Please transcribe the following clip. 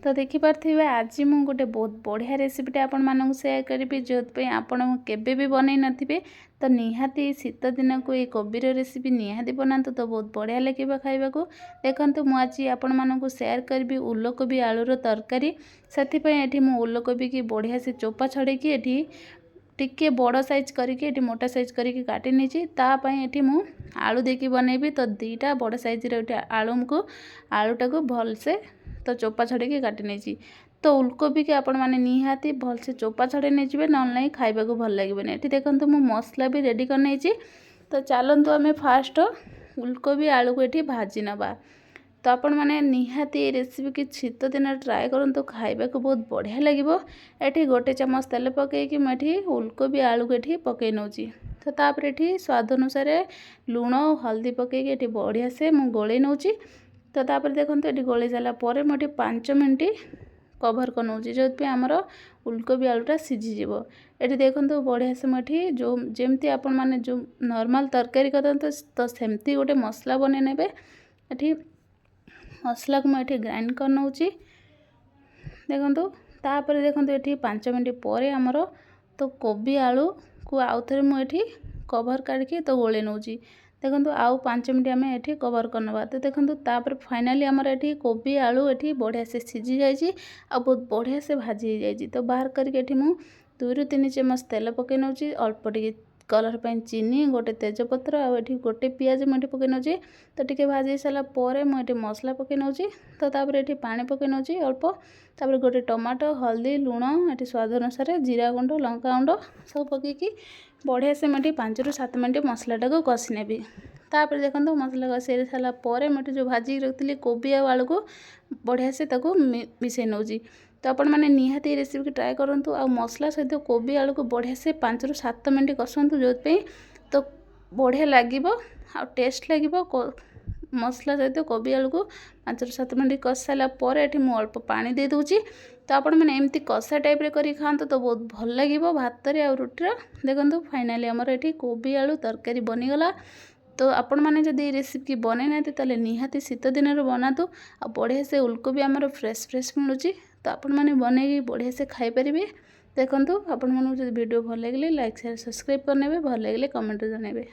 तो देखिपे आज मुझे गोटे बहुत बढ़िया रेसिपीटे आपण मानक सेयार करी जो आपण केबे भी बनई नथिबे तो निहाती शीत दिन को ये कोबीर रेसिपी निहाती बनातु तो बहुत बढ़िया लगे खाइबा। देखंतु मु आज आपण मानक सेयार करी उलकोबी आलूर तरकारी से मु उलकोबी की बढ़िया से चोपा छड़े कि टिके बड़ साइज करके मोटा साइज करके काटी नीची तापाई मु आलू देकी बनैबी तो दीटा बड़ साइज आलू को आलूटा को भलसे तो चोपा छड़े काटी नहीं तो उलकोबी के आपण मैंने निहाती भलसे चोपा छड़े नहीं ना ना खाइबा को भल लगे। ये देखो मु मसला भी रेडी कर नहीं तो चलतु आम फास्ट उलकोबी आलू को ये भाजी नवा। तो आपण मैंने निहाती रेसिपी की शीत दिन ट्राए करूँ तो खाइबा को बहुत बढ़िया लगे। ये गोटे चामच तेल पकईकि मुझे उलकोबी आलू को ये पकई नौची तो तापर ये स्वाद अनुसार लुण हल्दी पकईकि बढ़िया से मु गोले नौची। तो तापर देखो ये गोली सारापर मुझे 5 मिनट कभर कर नौची जो आमर उलकोबी आलूटा सीझीज। ये देखो बढ़िया से मुझे जो जमती आपण मैंने जो नॉर्मल तरकारी करते तो सेमती गोटे मसला बने नेबे। ये मसला को मुझे ग्राइंड कर नौची देखो तापर देखो ये 5 मिनट पर आमर तो कोबी आलू को आउ थे मुझे कभर काढ़ी तो गोले नौची देखो आउ 5 मिनट आम ये कवर करनवा। तो देखो तापर फाइनाली आमर ये कोबी आलू ये बढ़िया से सीझी जाइए आ बहुत बढ़िया से भाजी जाइए। तो बाहर करके मु 2 ରୁ 3 चामच तेल पकई नौची अल्प टिके कलर पे चीनी गोटे तेजपत्र आठी गोटे पियाज मुझे पकई नौची तो टिके भाजी सारापर मुझे मसला पकई नौची। तो तापर ये पानी पकई नौची अल्प तापर गोटे टमाटो हल्दी लुण ये स्वाद अनुसार जीरा गुंड लंका गुंड सब पकईकि बढ़िया से मुझे 5 ରୁ 7 मिनट मसलाटा को कषि नेबी। तापर देखो मसला कषि सारापर मुझे जो भाजी रखी कोबी आलू को बढ़िया से मिसई नौची। तो आपण मैंने निहाती रेसिपी ट्राए करूँ आ मसला सहित कोबी आलू को बढ़िया से 5 ରୁ 7 मिनट कसतु जो तो बढ़िया लगे आ टेस्ट लगे मसला सहित कोबी आलू को 5 ରୁ 7 मिनट कषि सारापर ये मुझे अल्प पानी दे दूची। तो आपण मैंने एमती कषा टाइप कर खाते तो बहुत भल लगे भात आ रुटीर। देखो फाइनाली आमर ये कोबी आलू तरकारी बनीगला। तो आपण मैंने जब रेसिपी बनई ना ताले निहाती शीत दिन बनातु आ बढ़िया से उलकोबी आमर फ्रेश फ्रेश मिलूँ। तो आपण मैंने बनई बढ़िया से खाईपारे। देखो आपण मानक जब वीडियो भल लगे लाइक शेयर सब्सक्राइब करने भल लगे कमेंट जनइबे।